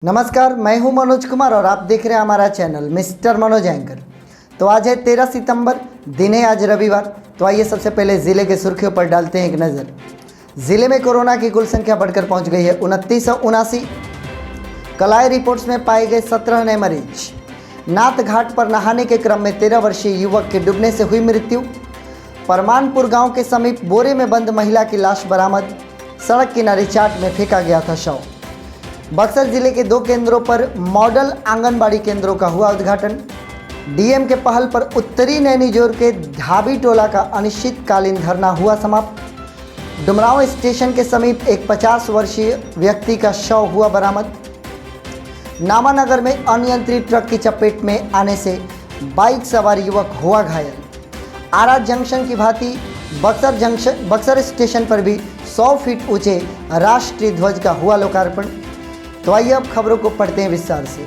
नमस्कार, मैं हूं मनोज कुमार और आप देख रहे हैं हमारा चैनल मिस्टर मनोज एंकर। तो आज है 13 सितंबर, दिन है आज रविवार। तो आइए सबसे पहले ज़िले के सुर्खियों पर डालते हैं एक नज़र। ज़िले में कोरोना की कुल संख्या बढ़कर पहुंच गई है 2979। कलाई रिपोर्ट्स में पाए गए 17 नए मरीज। नाथ घाट पर नहाने के क्रम में 13 वर्षीय युवक के डूबने से हुई मृत्यु। परमानपुर गाँव के समीप बोरे में बंद महिला की लाश बरामद। सड़क किनारे चाट में फेंका गया था शव। बक्सर जिले के 2 केंद्रों पर मॉडल आंगनबाड़ी केंद्रों का हुआ उद्घाटन। डीएम के पहल पर उत्तरी नैनीजोर के ढाबी टोला का अनिश्चितकालीन धरना हुआ समाप्त। डुमरांव स्टेशन के समीप एक 50 वर्षीय व्यक्ति का शव हुआ बरामद। नामानगर में अनियंत्रित ट्रक की चपेट में आने से बाइक सवार युवक हुआ घायल। आरा जंक्शन की भांति बक्सर स्टेशन पर भी 100 फीट ऊंचे राष्ट्रीय ध्वज का हुआ लोकार्पण। तो आइए अब खबरों को पढ़ते हैं विस्तार से।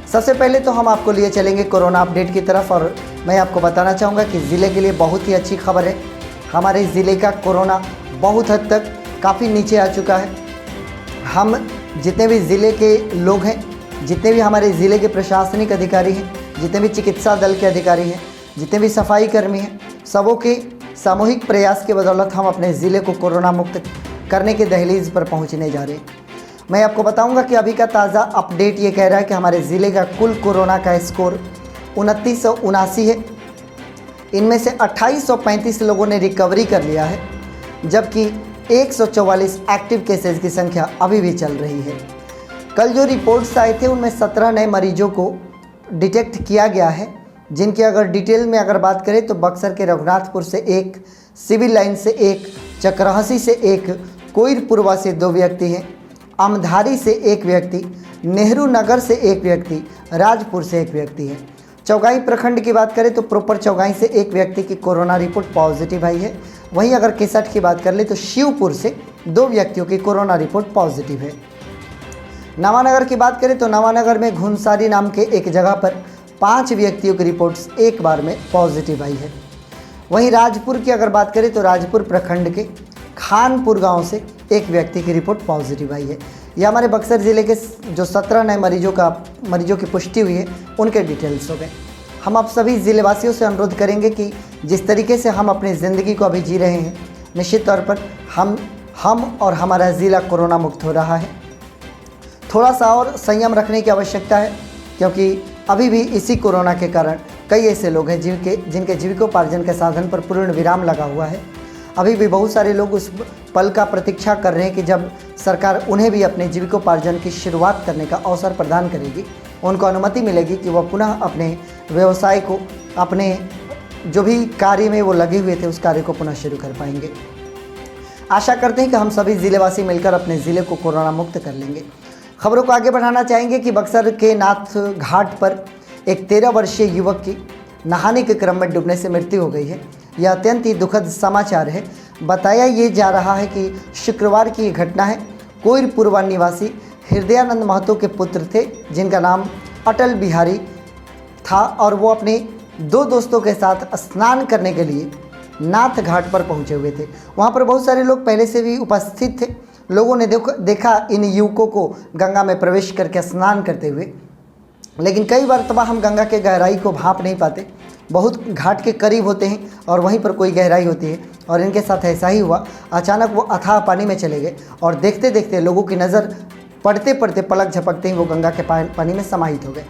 सबसे पहले तो हम आपको लिए चलेंगे कोरोना अपडेट की तरफ, और मैं आपको बताना चाहूँगा कि ज़िले के लिए बहुत ही अच्छी खबर है। हमारे ज़िले का कोरोना बहुत हद तक काफ़ी नीचे आ चुका है। हम जितने भी ज़िले के लोग हैं, जितने भी हमारे ज़िले के प्रशासनिक अधिकारी हैं, जितने भी चिकित्सा दल के अधिकारी हैं, जितने भी सफाई कर्मी हैं, सबों के सामूहिक प्रयास के बदौलत हम अपने ज़िले को कोरोना मुक्त करने के दहलीज पर पहुँचने जा रहे हैं। मैं आपको बताऊंगा कि अभी का ताज़ा अपडेट ये कह रहा है कि हमारे ज़िले का कुल कोरोना का स्कोर 2979 है। इनमें से 2835 लोगों ने रिकवरी कर लिया है, जबकि 144 एक्टिव केसेस की संख्या अभी भी चल रही है। कल जो रिपोर्ट्स आए थे उनमें 17 नए मरीजों को डिटेक्ट किया गया है, जिनकी अगर डिटेल में अगर बात करें तो बक्सर के रघुनाथपुर से 1, सिविल लाइन से 1, चक्रहसी से 1, कोइरपुरवा से 2 व्यक्ति हैं, अमधारी से 1 व्यक्ति, नेहरू नगर से 1 व्यक्ति, राजपुर से 1 व्यक्ति है। चौगाई प्रखंड की बात करें तो प्रॉपर चौगाई से 1 व्यक्ति की कोरोना रिपोर्ट पॉजिटिव आई है। वहीं अगर केसठ की बात कर ले तो शिवपुर से 2 व्यक्तियों की कोरोना रिपोर्ट पॉजिटिव है। नवानगर की बात करें तो नवानगर में घुनसारी नाम के एक जगह पर 5 व्यक्तियों की रिपोर्ट्स एक बार में पॉजिटिव आई है। वहीं राजपुर की अगर बात करें तो राजपुर प्रखंड के खानपुर गांव से 1 व्यक्ति की रिपोर्ट पॉजिटिव आई है। यह हमारे बक्सर ज़िले के जो 17 नए मरीजों की पुष्टि हुई है उनके डिटेल्स हो गए। हम आप सभी ज़िलेवासियों से अनुरोध करेंगे कि जिस तरीके से हम अपनी ज़िंदगी को अभी जी रहे हैं, निश्चित तौर पर हम और हमारा ज़िला कोरोना मुक्त हो रहा है। थोड़ा सा और संयम रखने की आवश्यकता है, क्योंकि अभी भी इसी कोरोना के कारण कई ऐसे लोग हैं जिनके जीविकोपार्जन के साधन पर पूर्ण विराम लगा हुआ है। अभी भी बहुत सारे लोग उस पल का प्रतीक्षा कर रहे हैं कि जब सरकार उन्हें भी अपने जीविकोपार्जन की शुरुआत करने का अवसर प्रदान करेगी, उनको अनुमति मिलेगी कि वह पुनः अपने व्यवसाय को, अपने जो भी कार्य में वो लगे हुए थे उस कार्य को पुनः शुरू कर पाएंगे। आशा करते हैं कि हम सभी ज़िलेवासी मिलकर अपने ज़िले को कोरोना मुक्त कर लेंगे। खबरों को आगे बढ़ाना चाहेंगे कि बक्सर के नाथ घाट पर एक 13 वर्षीय युवक की नहाने के क्रम में डूबने से मृत्यु हो गई है। यह अत्यंत ही दुखद समाचार है। बताया ये जा रहा है कि शुक्रवार की ये घटना है। कोइरपुरवा निवासी हृदयानंद महतो के पुत्र थे, जिनका नाम अटल बिहारी था, और वो अपने 2 दोस्तों के साथ स्नान करने के लिए नाथ घाट पर पहुंचे हुए थे। वहां पर बहुत सारे लोग पहले से भी उपस्थित थे। लोगों ने देखा इन युवकों को गंगा में प्रवेश करके स्नान करते हुए, लेकिन कई बार हम गंगा के गहराई को भांप नहीं पाते। बहुत घाट के करीब होते हैं और वहीं पर कोई गहराई होती है, और इनके साथ ऐसा ही हुआ। अचानक वो अथाह पानी में चले गए और देखते देखते लोगों की नज़र पड़ते पड़ते, पलक झपकते ही वो गंगा के पानी में समाहित हो गए।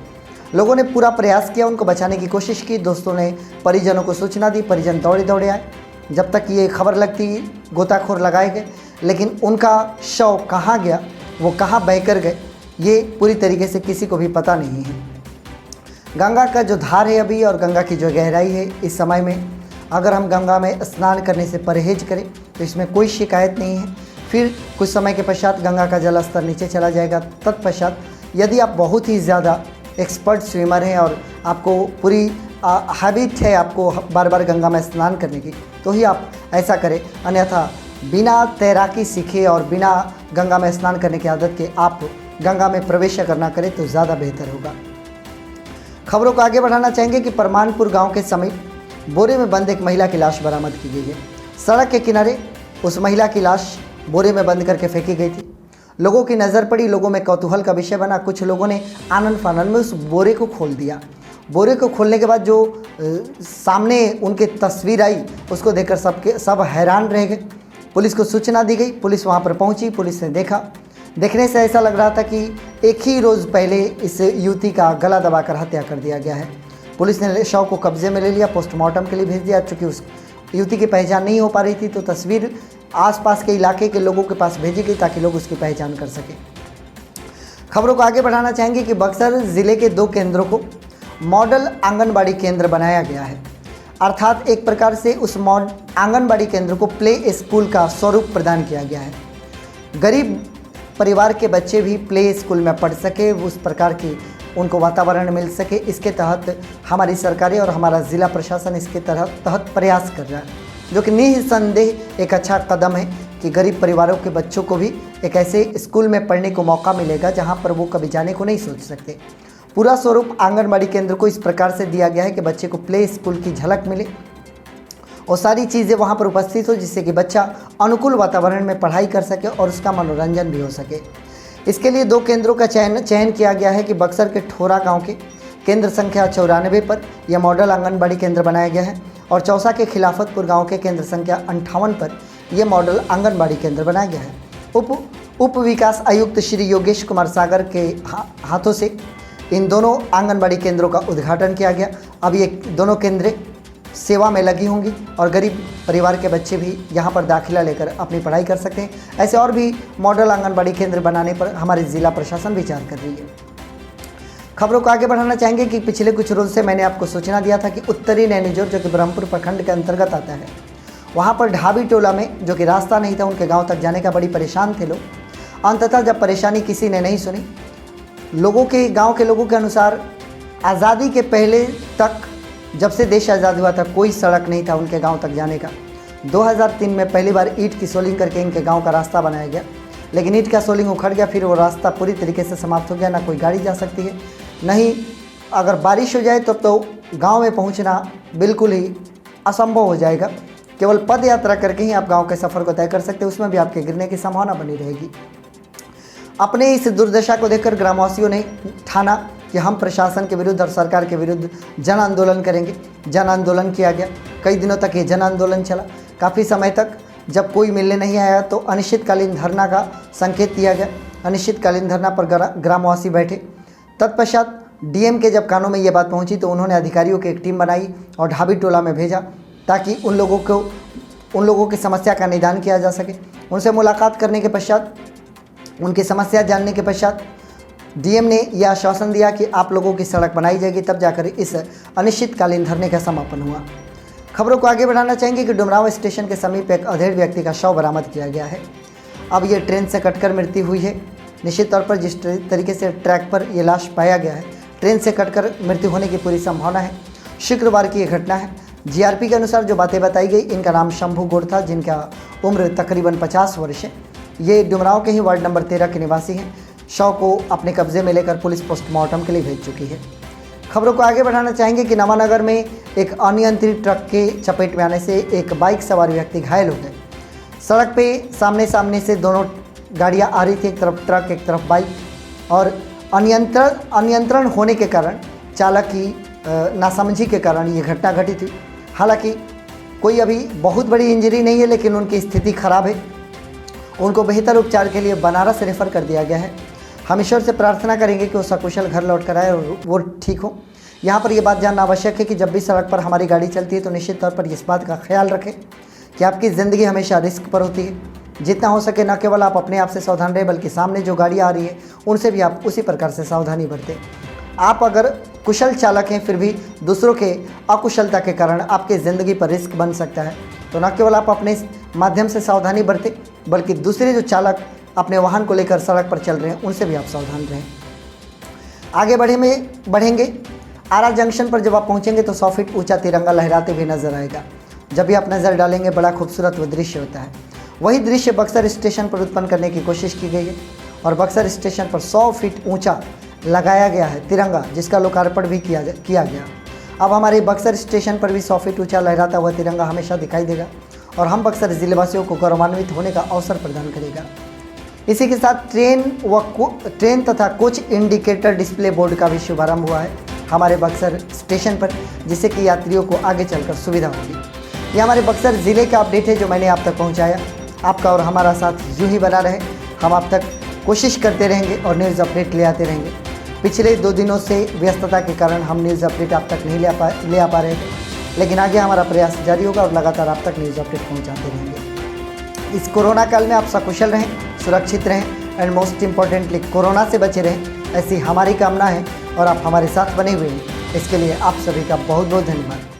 लोगों ने पूरा प्रयास किया, उनको बचाने की कोशिश की। दोस्तों ने परिजनों को सूचना दी, परिजन दौड़े आए। जब तक ये खबर लगती गोताखोर लगाए गए, लेकिन उनका शव कहाँ गया, वो कहाँ बह कर गए, ये पूरी तरीके से किसी को भी पता नहीं है। गंगा का जो धार है अभी और गंगा की जो गहराई है इस समय में, अगर हम गंगा में स्नान करने से परहेज करें तो इसमें कोई शिकायत नहीं है। फिर कुछ समय के पश्चात गंगा का जल स्तर नीचे चला जाएगा। तत्पश्चात यदि आप बहुत ही ज़्यादा एक्सपर्ट स्विमर हैं और आपको पूरी हैबिट है आपको बार बार गंगा में स्नान करने की, तो ही आप ऐसा करें। अन्यथा बिना तैराकी सीखे और बिना गंगा में स्नान करने की आदत के आप गंगा में प्रवेश करना करें तो ज़्यादा बेहतर होगा। खबरों को आगे बढ़ाना चाहेंगे कि परमानपुर गांव के समीप बोरे में बंद एक महिला की लाश बरामद की गई है। सड़क के किनारे उस महिला की लाश बोरे में बंद करके फेंकी गई थी। लोगों की नज़र पड़ी, लोगों में कौतूहल का विषय बना। कुछ लोगों ने आनन फानन में उस बोरे को खोल दिया। बोरे को खोलने के बाद जो सामने उनकी तस्वीर आई, उसको देखकर सब हैरान रह गए। पुलिस को सूचना दी गई, पुलिस वहाँ पर पहुँची। पुलिस ने देखा, देखने से ऐसा लग रहा था कि एक ही रोज़ पहले इस युवती का गला दबाकर हत्या कर दिया गया है। पुलिस ने शव को कब्जे में ले लिया, पोस्टमार्टम के लिए भेज दिया। चूँकि उस युवती की पहचान नहीं हो पा रही थी, तो तस्वीर आसपास के इलाके के लोगों के पास भेजी गई ताकि लोग उसकी पहचान कर सकें। खबरों को आगे बढ़ाना चाहेंगे कि बक्सर ज़िले के 2 केंद्रों को मॉडल आंगनबाड़ी केंद्र बनाया गया है। अर्थात एक प्रकार से उस आंगनबाड़ी केंद्र को प्ले स्कूल का स्वरूप प्रदान किया गया है। गरीब परिवार के बच्चे भी प्ले स्कूल में पढ़ सके, उस प्रकार की उनको वातावरण मिल सके, इसके तहत हमारी सरकारें और हमारा ज़िला प्रशासन इसके तहत प्रयास कर रहा है, जो कि निस्संदेह एक अच्छा कदम है कि गरीब परिवारों के बच्चों को भी एक ऐसे स्कूल में पढ़ने को मौका मिलेगा जहां पर वो कभी जाने को नहीं सोच सकते। पूरा स्वरूप आंगनबाड़ी केंद्र को इस प्रकार से दिया गया है कि बच्चे को प्ले स्कूल की झलक मिले और सारी चीज़ें वहाँ पर उपस्थित हो, जिससे कि बच्चा अनुकूल वातावरण में पढ़ाई कर सके और उसका मनोरंजन भी हो सके। इसके लिए 2 केंद्रों का चयन किया गया है कि बक्सर के ठोरा गांव के केंद्र संख्या 94 पर यह मॉडल आंगनबाड़ी केंद्र बनाया गया है और चौसा के खिलाफतपुर गांव के केंद्र संख्या 58 पर यह मॉडल आंगनबाड़ी केंद्र बनाया गया है। उप विकास आयुक्त श्री योगेश कुमार सागर के हाथों से इन दोनों आंगनबाड़ी केंद्रों का उद्घाटन किया गया। अब ये दोनों केंद्र सेवा में लगी होंगी और गरीब परिवार के बच्चे भी यहाँ पर दाखिला लेकर अपनी पढ़ाई कर सकते हैं। ऐसे और भी मॉडल आंगनबाड़ी केंद्र बनाने पर हमारे ज़िला प्रशासन विचार कर रही है। खबरों को आगे बढ़ाना चाहेंगे कि पिछले कुछ रोज़ से मैंने आपको सूचना दिया था कि उत्तरी नैनीजोर, जो कि ब्रह्मपुर प्रखंड के अंतर्गत आता है, वहाँ पर ढाबी टोला में जो कि रास्ता नहीं था उनके गाँव तक जाने का, बड़ी परेशान थे लोग। अंततः जब परेशानी किसी ने नहीं सुनी, लोगों के गाँव के लोगों के अनुसार आज़ादी के पहले तक, जब से देश आज़ाद हुआ था, कोई सड़क नहीं था उनके गांव तक जाने का। 2003 में पहली बार ईंट की सोलिंग करके इनके गांव का रास्ता बनाया गया, लेकिन ईंट का सोलिंग उखड़ गया, फिर वो रास्ता पूरी तरीके से समाप्त हो गया। ना कोई गाड़ी जा सकती है, नहीं अगर बारिश हो जाए तब तो गांव में पहुंचना बिल्कुल ही असंभव हो जाएगा। केवल पद यात्रा करके ही आप गाँव के सफ़र को तय कर सकते हैं, उसमें भी आपके गिरने की संभावना बनी रहेगी। अपने इस दुर्दशा को देखकर ग्रामवासियों ने ठाना कि हम प्रशासन के विरुद्ध और सरकार के विरुद्ध जन आंदोलन करेंगे। जन आंदोलन किया गया, कई दिनों तक ये जन आंदोलन चला। काफ़ी समय तक जब कोई मिलने नहीं आया तो अनिश्चितकालीन धरना का संकेत दिया गया। अनिश्चितकालीन धरना पर ग्रामवासी बैठे। तत्पश्चात डीएम के जब कानों में ये बात पहुंची तो उन्होंने अधिकारियों की एक टीम बनाई और ढाबी टोला में भेजा ताकि उन लोगों की समस्या का निदान किया जा सके। उनसे मुलाकात करने के पश्चात, उनकी समस्या जानने के पश्चात डीएम ने यह आश्वासन दिया कि आप लोगों की सड़क बनाई जाएगी, तब जाकर इस अनिश्चितकालीन धरने का समापन हुआ। खबरों को आगे बढ़ाना चाहेंगे कि डुमरांव स्टेशन के समीप एक अधेड़ व्यक्ति का शव बरामद किया गया है। अब ये ट्रेन से कटकर मृत्यु हुई है। निश्चित तौर पर जिस तरीके से ट्रैक पर यह लाश पाया गया है, ट्रेन से कटकर मृत्यु होने की पूरी संभावना है। शुक्रवार की यह घटना है। जीआरपी के अनुसार जो बातें बताई गई, इनका नाम शंभू गौड़ था, जिनका उम्र तकरीबन 50 वर्ष है। ये डुमरांव के ही वार्ड नंबर 13 के निवासी हैं। शव को अपने कब्जे में लेकर पुलिस पोस्टमार्टम के लिए भेज चुकी है। खबरों को आगे बढ़ाना चाहेंगे कि नवानगर में एक अनियंत्रित ट्रक के चपेट में आने से एक बाइक सवार व्यक्ति घायल हो गए। सड़क पे सामने से दोनों गाड़ियां आ रही थी, एक तरफ ट्रक एक तरफ बाइक, और अनियंत्रण होने के कारण, चालक की नासमझी के कारण ये घटना घटी थी। हालांकि कोई अभी बहुत बड़ी इंजरी नहीं है, लेकिन उनकी स्थिति खराब है। उनको बेहतर उपचार के लिए बनारस रेफ़र कर दिया गया है। हम ईश्वर से प्रार्थना करेंगे कि वो सकुशल घर लौट कर आए और वो ठीक हो। यहाँ पर ये बात जानना आवश्यक है कि जब भी सड़क पर हमारी गाड़ी चलती है तो निश्चित तौर पर इस बात का ख्याल रखें कि आपकी ज़िंदगी हमेशा रिस्क पर होती है। जितना हो सके न केवल आप अपने आप से सावधान रहें, बल्कि सामने जो गाड़ी आ रही है उनसे भी आप उसी प्रकार से सावधानी बरतें। आप अगर कुशल चालक हैं, फिर भी दूसरों के अकुशलता के कारण आपकी ज़िंदगी पर रिस्क बन सकता है, तो न केवल आप अपने माध्यम से सावधानी बरतें, बल्कि दूसरे जो चालक अपने वाहन को लेकर सड़क पर चल रहे हैं उनसे भी आप सावधान रहें। आगे बढ़ेंगे। आरा जंक्शन पर जब आप पहुंचेंगे तो 100 फीट ऊंचा तिरंगा लहराते हुए नजर आएगा। जब भी आप नज़र डालेंगे बड़ा खूबसूरत वो दृश्य होता है। वही दृश्य बक्सर स्टेशन पर उत्पन्न करने की कोशिश की गई है और बक्सर स्टेशन पर 100 फीट ऊँचा लगाया गया है तिरंगा, जिसका लोकार्पण भी किया गया। अब हमारे बक्सर स्टेशन पर भी 100 फीट ऊँचा लहराता हुआ तिरंगा हमेशा दिखाई देगा और हम बक्सर ज़िलेवासियों को गौरवान्वित होने का अवसर प्रदान करेगा। इसी के साथ ट्रेन तथा कोच इंडिकेटर डिस्प्ले बोर्ड का भी शुभारंभ हुआ है हमारे बक्सर स्टेशन पर, जिससे कि यात्रियों को आगे चलकर सुविधा होगी। ये हमारे बक्सर ज़िले का अपडेट है जो मैंने आप तक पहुंचाया। आपका और हमारा साथ यूं ही बना रहे, हम आप तक कोशिश करते रहेंगे और न्यूज़ अपडेट ले आते रहेंगे। पिछले 2 दिनों से व्यस्तता के कारण हम न्यूज़ अपडेट आप तक नहीं ले आ पा रहे थे, लेकिन आगे हमारा प्रयास जारी होगा और लगातार आप तक न्यूज़ अपडेट पहुँचाते रहेंगे। इस कोरोना काल में आप सकुशल रहें, सुरक्षित रहें एंड मोस्ट इम्पॉर्टेंटली कोरोना से बचे रहें, ऐसी हमारी कामना है और आप हमारे साथ बने हुए हैं। इसके लिए आप सभी का बहुत बहुत धन्यवाद।